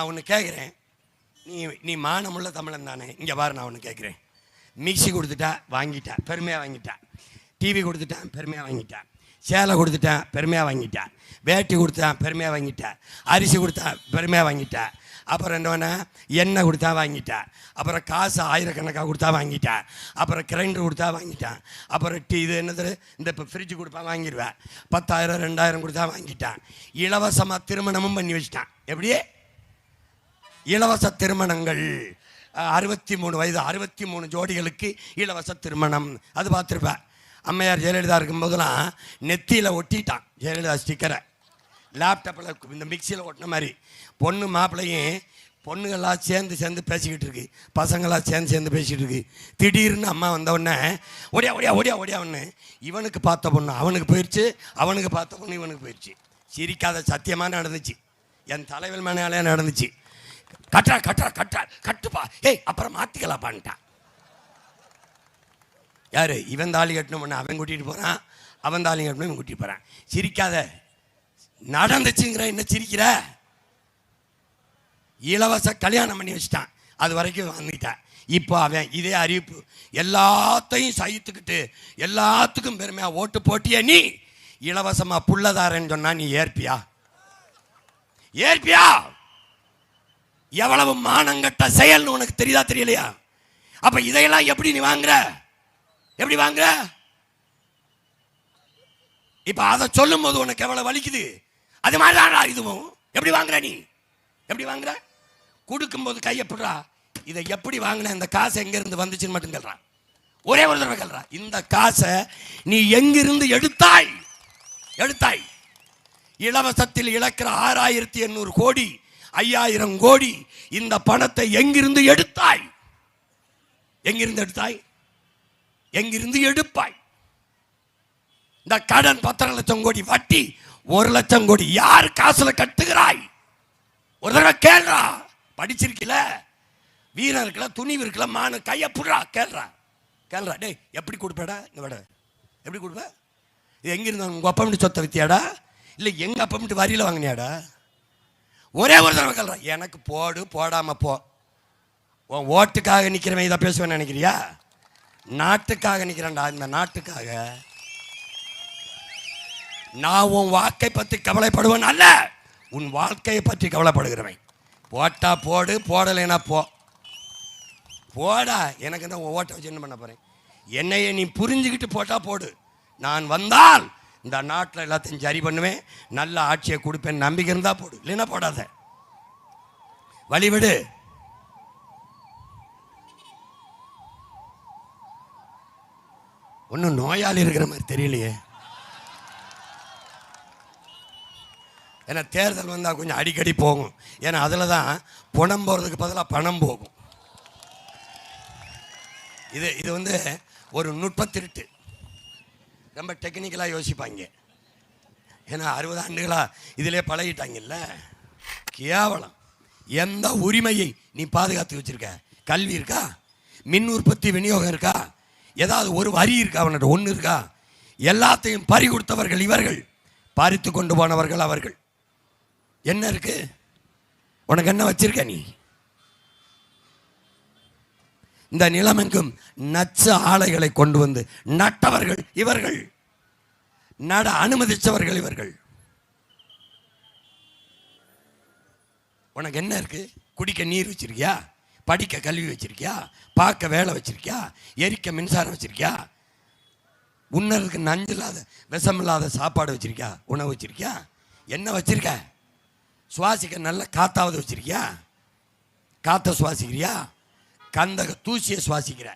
நான் ஒன்று கேட்குறேன், நீ மானமுள்ள தமிழன் தானே? இங்கே பாரு, நான் ஒன்று கேட்குறேன். மிக்சி கொடுத்துட்டா வாங்கிட்டேன், பெருமையாக வாங்கிட்டேன். டிவி கொடுத்துட்டேன், பெருமையாக வாங்கிட்டேன். சேலை கொடுத்துட்டேன், பெருமையாக வாங்கிட்டேன். வேட்டி கொடுத்தேன், பெருமையாக வாங்கிட்டேன். அரிசி கொடுத்தேன், பெருமையாக வாங்கிட்டேன். அப்புறம் என்னன்னா எண்ணெய் கொடுத்தா வாங்கிட்டேன். அப்புறம் காசு ஆயிரக்கணக்காக கொடுத்தா வாங்கிட்டேன். அப்புறம் கிரைண்டர் கொடுத்தா வாங்கிட்டேன். அப்புறம் இது என்னது, இந்த இப்போ ஃப்ரிட்ஜு கொடுப்பா வாங்கிடுவேன். 10,000 2,000 கொடுத்தா வாங்கிட்டேன். இலவசமாக திருமணமும் பண்ணி வச்சிட்டேன். எப்படியே இலவச திருமணங்கள் 63 வயது 63 ஜோடிகளுக்கு இலவச திருமணம். அது பார்த்துருப்பேன். அம்மையார் ஜெயலலிதா இருக்கும்போதெல்லாம் நெத்தியில் ஒட்டிட்டான் ஜெயலலிதா ஸ்டிக்கரை. லேப்டாப்பில் இந்த மிக்சியில் ஒட்டின மாதிரி பொண்ணு மாப்பிள்ளையும் பொண்ணுகள்லாம் சேர்ந்து பேசிக்கிட்டு இருக்கு, பசங்களாம் சேர்ந்து பேசிக்கிட்டு இருக்கு. திடீர்னு அம்மா வந்தவுடனே ஒடியா இவனுக்கு பார்த்த பொண்ணு அவனுக்கு போயிடுச்சு, அவனுக்கு பார்த்த பொண்ணு இவனுக்கு போயிடுச்சு. சிரிக்காத சத்தியமாக நடந்துச்சு, என் தலைவர் மேனாலே நடந்துச்சு. கட்டுப்பா, ஏய் அப்புறம் மாற்றிக்கலாப்பான்ட்டான். யார்? இவன் தாலி கட்டணும், அவன் கூட்டிகிட்டு போகிறான். அவன் தாலி கட்டணும், இவன் கூட்டிகிட்டு போகிறான். சிரிக்காத, நடந்துச்சுங்கிற என்ன சிரிக்கிற? இலவச கல்யாணம் பண்ணி வச்சுட்டான், அது வரைக்கும் வந்துட்டான். இப்போ அவன் இதே அறிவிப்பு எல்லாத்தையும் சகித்துக்கிட்டு எல்லாத்துக்கும் பெருமையாக ஓட்டு போட்டிய நீ இலவசமாக புள்ளதாரன்னு சொன்னா நீ ஏற்பியா? எவ்வளவு மானங்கட்ட செயல்னு உனக்கு தெரியுதா தெரியலையா? அப்ப இதையெல்லாம் எப்படி நீ வாங்குற? எப்படி வாங்குற? இப்ப அதை சொல்லும் போது உனக்கு எவ்வளவு வலிக்குது? அது மாதிரிதான் இதுவும். எப்படி வாங்குற நீ? எப்படி வாங்குற? கொடுக்கும் போது கையப்படுறா, இதை எப்படி வாங்கின, இந்த காசு எங்க இருந்து வந்துச்சுன்னு மட்டும் கேள்றான். ஒரே ஒரு தடவை கேள்றா, இந்த காசை நீ எங்கிருந்து எடுத்தாய்? இலவசத்தில் இழக்கிற 6,800 கோடி 5,000 கோடி இந்த பணத்தை எங்கிருந்து எடுத்தாய்? எங்கிருந்து எடுப்பாய்? இந்த கடன் 10 லட்சம் கோடி, வட்டி 1 லட்சம் கோடி யார் காசுல கட்டுகிறாய்? ஒரு தடவை கேள்றா. படிச்சிருக்கல, வீரம் இருக்கல, துணிவு இருக்கல, மான கைய புடுறா, கேள்றா. டேய் எப்படி கொடுப்படா? இந்த விட எப்படி கொடுப்ப? இது எங்கிருந்து உங்க அப்பா சொத்தை வித்தியாடா, இல்லை எங்க அப்பா வரியில வாங்கினியாடா? ஒரே ஒரு தடவை கேள்றா. எனக்கு போடு, போடாம போ. உன் ஓட்டுக்காக நிற்கிறவன் இதை பேசுவேன்னு நினைக்கிறியா? நாட்டுக்காக நிற்கிறேன்டா, இந்த நாட்டுக்காக. நான் உன் வாக்கை பற்றி கவலைப்படுவேன் அல்ல, உன் வாழ்க்கையை பற்றி கவலைப்படுகிறவன். போட்டா போடு, போடலைன்னா போடா. எனக்கு என்ன ஓட்டை வச்சு என்ன பண்ண போறேன்? என்னையை நீ புரிஞ்சுக்கிட்டு போட்டா போடு. நான் வந்தால் இந்த நாட்டில் எல்லாத்தையும் சரி பண்ணுவேன், நல்ல ஆட்சியை கொடுப்பேன். நம்பிக்கை இருந்தா போடு, இல்லைன்னா போடாத. வழிவிடு. ஒன்றும் நோயாளி இருக்கிற மாதிரி தெரியலையே. ஏன்னா தேர்தல் வந்தால் கொஞ்சம் அடிக்கடி போகும். ஏன்னா அதில் தான் பணம் போகிறதுக்கு பதிலாக பணம் போகும். இது வந்து ஒரு நுட்பத்திருட்டு. ரொம்ப டெக்னிக்கலாக யோசிப்பாங்க. ஏன்னா 60 ஆண்டுகளாக இதிலே பழகிட்டாங்கல்ல. கேவலம். எந்த உரிமையை நீ பாதுகாத்து வச்சிருக்க? கல்வி இருக்கா? மின் உற்பத்தி விநியோகம் இருக்கா? ஏதாவது ஒரு வரி இருக்கா? அவனோட ஒன்று இருக்கா? எல்லாத்தையும் பறி கொடுத்தவர்கள் இவர்கள், பறித்து கொண்டு போனவர்கள் அவர்கள். என்ன இருக்கு உனக்கு? என்ன வச்சிருக்க நீ? இந்த நிலமெங்கும் நச்ச ஆலைகளை கொண்டு வந்து நட்டவர்கள் இவர்கள், நட அனுமதிச்சவர்கள் இவர்கள். உனக்கு என்ன இருக்கு? குடிக்க நீர் வச்சிருக்கியா? படிக்க கல்வி வச்சிருக்கியா? பார்க்க வேலை வச்சிருக்கியா? எரிக்க மின்சாரம் வச்சிருக்கியா? உன்னருக்கு நஞ்சு இல்லாத விஷம் இல்லாத சாப்பாடு வச்சிருக்கியா? உணவு வச்சிருக்கியா? என்ன வச்சிருக்க? சுவாசிக்க நல்ல காத்தாவது வச்சிருக்கியா? காற்றை சுவாசிக்கிறியா? கந்தக தூசியை சுவாசிக்கிற?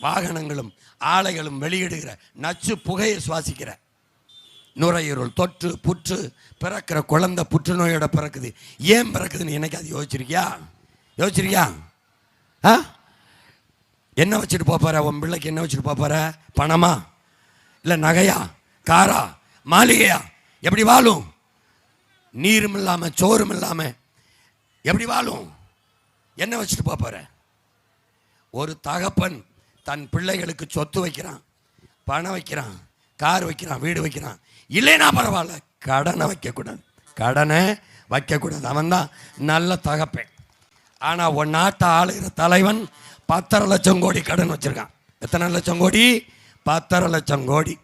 வாகனங்களும் ஆலைகளும் வெளியிடுகிற நச்சு புகையை சுவாசிக்கிற? நுரையீரல் தொற்று புற்று, பிறக்கிற குழந்தை புற்றுநோயோட பிறக்குது. ஏன் பிறக்குதுன்னு எனக்கு அது யோசிச்சிருக்கியா? என்ன வச்சுட்டு போற? உன் பிள்ளைக்கு என்ன வச்சுட்டு போற? பணமா, இல்லை நகையா, காரா, மாளிகையா? எப்படி வாழும்? நீரும் இல்லாம சோறும் இல்லாம எப்படி வாழும்? என்ன வச்சுட்டு போற? ஒரு தகப்பன் தன் பிள்ளைகளுக்கு சொத்து வைக்கிறான், பணம் வைக்கிறான், கார் வைக்கிறான், வீடு வைக்கிறான். இல்லைன்னா பரவாயில்ல, கடனை வைக்கக்கூடாது. கடனை வைக்கக்கூடாது. அவன் தான் நல்ல தகப்பேன். ஆனால் உன் நாட்டை ஆளுகிற தலைவன் 10.5 லட்சம் கோடி கடன் வச்சிருக்கான். எத்தனை லட்சம் கோடி? 10.5 லட்சம் கோடி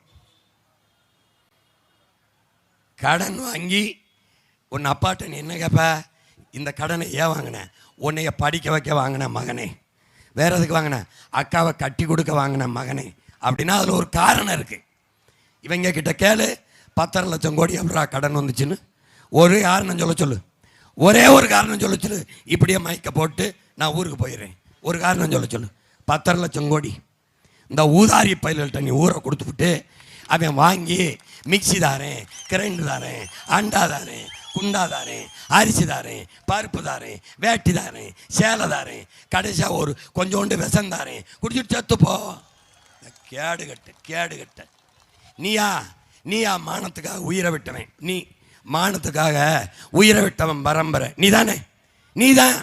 கடன் வாங்கி உன் அப்பாட்ட நீ என்ன கேட்ப? இந்த கடனை ஏன் வாங்கின? உன்னைய படிக்க வைக்க வாங்கின மகனே. வேற எதுக்கு வாங்கின? அக்காவை கட்டி கொடுக்க வாங்கின மகனே. அப்படின்னா அதில் ஒரு காரணம் இருக்குது. இவங்க கிட்ட கேளு, 10.5 லட்சம் கோடி எப்படா கடன் வந்துச்சுன்னு ஒரு காரணம் சொல்ல சொல்லு. ஒரே ஒரு காரணம் சொல்ல சொல்லு. இப்படியே மயக்க போட்டு நான் ஊருக்கு போயிடுறேன். ஒரு காரணம் சொல்ல சொல்லு. 10.5 லட்சம் கோடி இந்த ஊதாரி பயில்கள்கிட்ட நீ ஊரை கொடுத்துவிட்டு அவன் வாங்கி மிக்சி தாரேன், கிரைண்டர் தாரேன், அண்டா தாரேன், குண்டா தாரேன், அரிசி தாரேன், பருப்பு தாரேன், வேட்டி தாரேன், சேலை தாரேன், கடைசியாக ஒரு கொஞ்சோண்டு விஷம் தாரேன், குடிச்சிட்டு செத்துப்போ. கேடுகட்ட நீயா மானத்துக்காக உயிரை விட்டவன். நீ மானத்துக்காக உயிரை விட்டவன் பரம்பரை நீ தான்.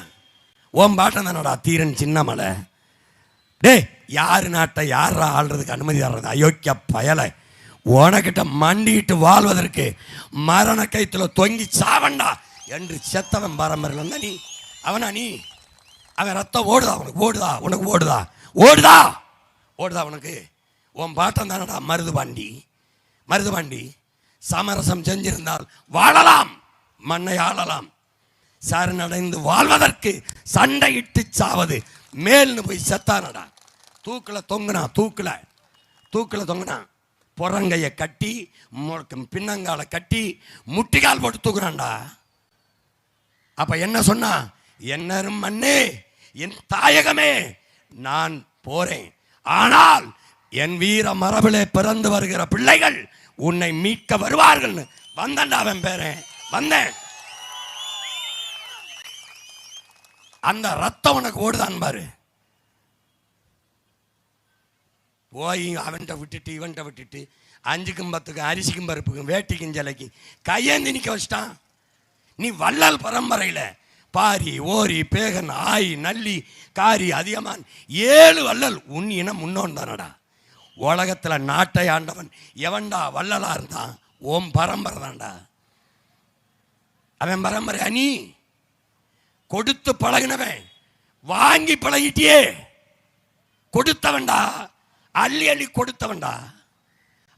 உன் பாட்டம் தானடா தீரன் சின்னமலை. டே, யார் நாட்டை யாரா ஆள்றதுக்கு அனுமதி தர்றது? அயோக்கிய பயலை. உனக்கிட்ட மண்டிட்டு வாழ்வதற்கு மரண கைத்துல தொங்கி சாவண்டா என்று செத்தவன் பரம்பரையில் இருந்தா நீ அவனா? நீ அவன் ரத்தம் ஓடுதா உனக்கு? உனக்கு ஓடுதா உனக்கு? உன் பாட்டம் தானடா மருதுபாண்டி. சமரசம் செஞ்சிருந்தால் வாழலாம், மண்ணை ஆளலாம். சரணடைந்து வாழ்வதற்கு சண்டையிட்டு சாவது மேல்னு போய் செத்தானடா. தூக்கில் தொங்குனா புறங்கையை கட்டி பின்னங்கால கட்டி முட்டிக்கால் போட்டு தூக்குறான்டா. அப்ப என்ன சொன்னா? என்னரும் மண்ணே, என் தாயகமே, நான் போறேன். ஆனால் என் வீர மரபிலே பிறந்து வருகிற பிள்ளைகள் உன்னை மீட்க வருவார்கள். வந்தேன்டா, அவன் பேரன் வந்தேன். அந்த ரத்தம் உனக்கு ஓடுதான் பாரு. போய் அவன்கிட்ட விட்டுட்டு இவன்கிட்ட விட்டுட்டு 5க்கும் 10க்கும் அரிசிக்கும் பருப்புக்கும் வேட்டிக்கும் ஜலைக்கு கையேந்தி நிற்க வச்சிட்டான். நீ வள்ளல் பரம்பரையில் பாரி, ஓரி, பேகன், ஆய், நல்லி, காரி, அதிகமான் 7 வள்ளல் உன் இனம் முன்னோன் தானடா. உலகத்தில் நாட்டை ஆண்டவன் எவன்டா வள்ளலா இருந்தான்? ஓம் பரம்பரை தான்டா. அவன் பரம்பரை. நீ கொடுத்து பழகினவன், வாங்கி பழகிட்டியே. கொடுத்தவன்டா, அள்ளி கொடுத்தவன்டா.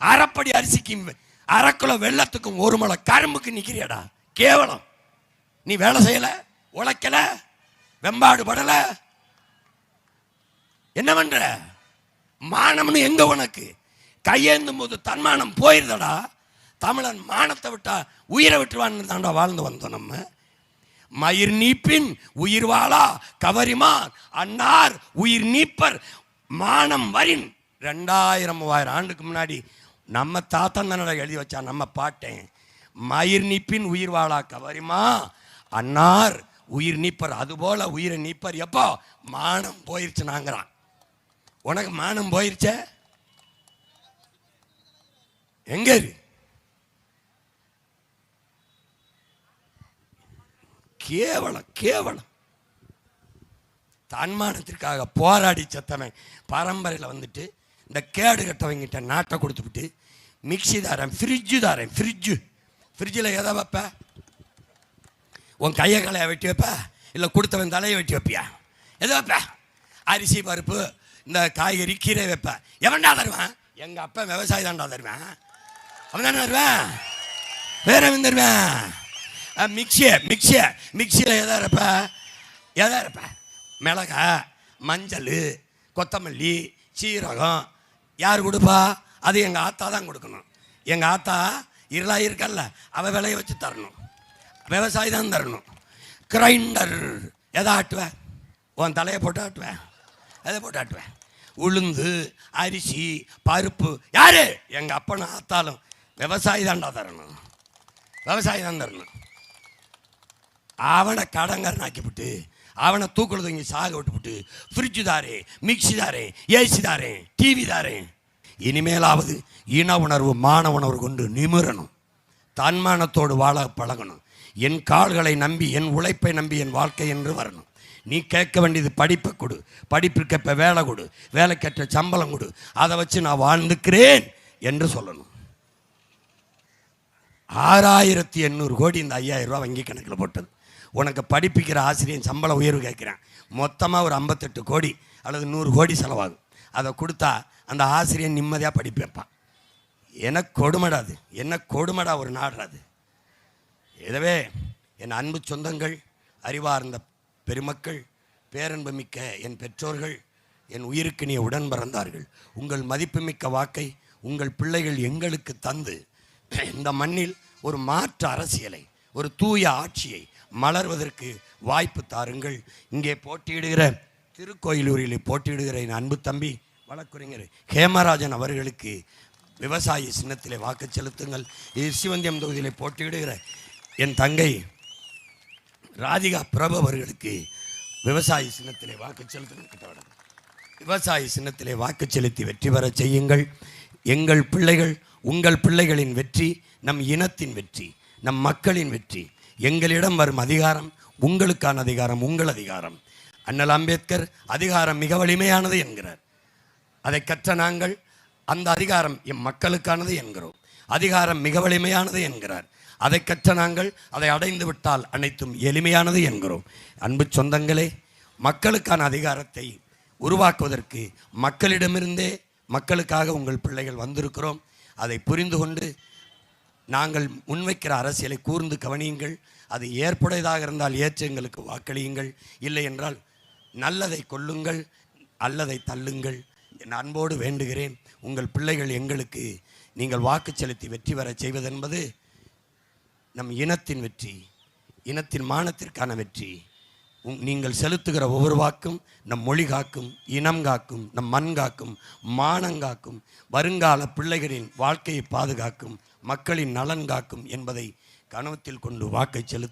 அரைப்படி அரிசிக்கும் 1/2 கிலோ வெள்ளத்துக்கும் 1 முளை கரும்புக்கு நிற்கிறியடா. கேவலம். நீ வேலை செய்யல, உழைக்கல, வெம்பாடு படல, என்ன பண்ற? மானம்னு எங்க உனக்கு? கையேந்தும் போது தன்மானம் போயிருந்தடா. தமிழன் மானத்தை விட்டா உயிரை விட்டுருவான்னு தாண்டா வாழ்ந்து வந்தோம் நம்ம. மயிர் நீப்பின் உயிர் வாழா கவரிமான் அன்னார் உயிர் நீப்பர் மானம் வரின். 2000-3000 ஆண்டுக்கு முன்னாடி நம்ம தாத்தன் தானடா எழுதி வச்சா நம்ம பாட்டேன். மயிர் நீப்பின் உயிர் வாழா கவரிமா அன்னார் உயிர் நீப்பர். அதுபோல உயிரை நீப்பர். எப்போ மானம் போயிருச்சு நாங்கிறான். உனக்கு மானம் போயிருச்ச? எங்க கேவலம். தன்மானத்திற்காக போராடி செத்தவன் பரம்பரையில் வந்துட்டு இந்த கேடு கட்டவங்கிட்ட நாட்டை கொடுத்துவிட்டு மிக்சி தாரேன், ஃப்ரிட்ஜில் எதை வைப்ப? உன் கையை கலையை வெட்டி வைப்ப? இல்லை கொடுத்தவன் தலையை வெட்டி வைப்பியா? எதை வைப்ப? அரிசி, பருப்பு, இந்த காய்கறி, கீரை வைப்ப. எவன்டா தருவான்? எங்கள் அப்பா விவசாயி தான்டா தருவேன். அவன் தானே தருவேன், வேற எவன் தருவேன்? மிக்சியில் எதை இருப்ப? மிளகா, மஞ்சள், கொத்தமல்லி, சீரகம். யார் கொடுப்பா? அது எங்கள் ஆத்தா தான் கொடுக்கணும். எங்கள் ஆத்தா இருளாக இருக்கல்ல, அவள் விலையை வச்சு தரணும். விவசாயி தான் தரணும். கிரைண்டர் எதை ஆட்டுவேன்? உன் தலையை போட்டு ஆட்டுவேன், எதை போட்டு ஆட்டுவேன்? உளுந்து, அரிசி, பருப்பு. யாரு? எங்கள் அப்பனும் ஆத்தாலும் விவசாயி தான்டா தரணும். அவனை கடங்கரன் ஆக்கிவிட்டு அவனை தூக்குல தூங்கி சாக விட்டுவிட்டு ஃப்ரிட்ஜு தாரே, மிக்சி தாரே, ஏசி தாரே, டிவி தாரே. இனிமேலாவது இன உணர்வு, மான உணர்வு கொண்டு நிமிரணும். தன்மானத்தோடு வாழ பழகணும். என் கால்களை நம்பி, என் உழைப்பை நம்பி என் வாழ்க்கை என்று வரணும். நீ கேட்க வேண்டியது படிப்பை கொடு, படிப்புக்கேற்ப வேலை கொடு, வேலைக்கேற்ற சம்பளம் கொடு, அதை வச்சு நான் வாழ்ந்துக்கிறேன் என்று சொல்லணும். 6800 கோடி இந்த 5000 ரூபா வங்கி கணக்கில் போட்டது. உனக்கு படிப்பிக்கிற ஆசிரியர் சம்பள உயர்வு கேட்குறேன், மொத்தமாக ஒரு 58 கோடி அல்லது 100 கோடி செலவாகும். அதை கொடுத்தா அந்த ஆசிரியர் நிம்மதியாக படிப்பு வைப்பான். எனக்கு கொடுமடாது, என்ன கொடுமடா ஒரு நாடுறாது. எனவே என் அன்பு சொந்தங்கள், அறிவார்ந்த பெருமக்கள், பேரன்பு மிக்க என் பெற்றோர்கள், என் உயிருக்கினிய உடன் பிறந்தார்கள், உங்கள் மதிப்புமிக்க வாக்கை உங்கள் பிள்ளைகள் எங்களுக்கு தந்து இந்த மண்ணில் ஒரு மாற்று அரசியலை, ஒரு தூய ஆட்சியை மலர்வதற்கு வாய்ப்பு தாருங்கள். இங்கே போட்டியிடுகிற திருக்கோயிலூரில் போட்டியிடுகிற என் அன்பு தம்பி வழக்குரைஞர் ஹேமராஜன் அவர்களுக்கு விவசாயி சின்னத்திலே வாக்கு செலுத்துங்கள். இது சிவந்தியம் தொகுதியில் போட்டியிடுகிற என் தங்கை ராதிகா பிரபு அவர்களுக்கு விவசாயி சின்னத்திலே வாக்கு செலுத்துங்கள். விவசாயி சின்னத்திலே வாக்கு செலுத்தி வெற்றி பெற செய்யுங்கள். எங்கள் பிள்ளைகள், உங்கள் பிள்ளைகளின் வெற்றி நம் இனத்தின் வெற்றி, நம் மக்களின் வெற்றி. எங்களிடம் வரும் அதிகாரம் உங்களுக்கான அதிகாரம், உங்கள் அதிகாரம். அண்ணல் அம்பேத்கர் அதிகாரம் மிக வலிமையானது என்கிறார். அதை கற்ற நாங்கள் அந்த அதிகாரம் எம் மக்களுக்கானது என்கிறோம். அதிகாரம் மிக வலிமையானது என்கிறார். அதை கற்ற நாங்கள் அதை அடைந்து விட்டால் அனைத்தும் எளிமையானது என்கிறோம். அன்பு சொந்தங்களே, மக்களுக்கான அதிகாரத்தை உருவாக்குவதற்கு மக்களிடமிருந்தே மக்களுக்காக உங்கள் பிள்ளைகள் வந்திருக்கிறோம். அதை புரிந்து கொண்டு நாங்கள் முன்வைக்கிற அரசியலை கூர்ந்து கவனியுங்கள். அது ஏற்புடையதாக இருந்தால் ஏற்று எங்களுக்கு வாக்களியுங்கள். இல்லை என்றால் நல்லதை கொள்ளுங்கள், அல்லதை தள்ளுங்கள். என் அன்போடு வேண்டுகிறேன், உங்கள் பிள்ளைகள் எங்களுக்கு நீங்கள் வாக்கு செலுத்தி வெற்றி பெற செய்வதென்பது நம் இனத்தின் வெற்றி, இனத்தின் மானத்திற்கான வெற்றி. நீங்கள் செலுத்துகிற ஒவ்வொரு வாக்கும் நம் மொழி காக்கும், இனம் காக்கும், நம் மண் காக்கும், மானங்காக்கும், வருங்கால பிள்ளைகளின் வாழ்க்கையை பாதுகாக்கும், மக்களின் நலன் காக்கும் என்பதை கனவத்தில் கொண்டு வாக்கை செலுத்த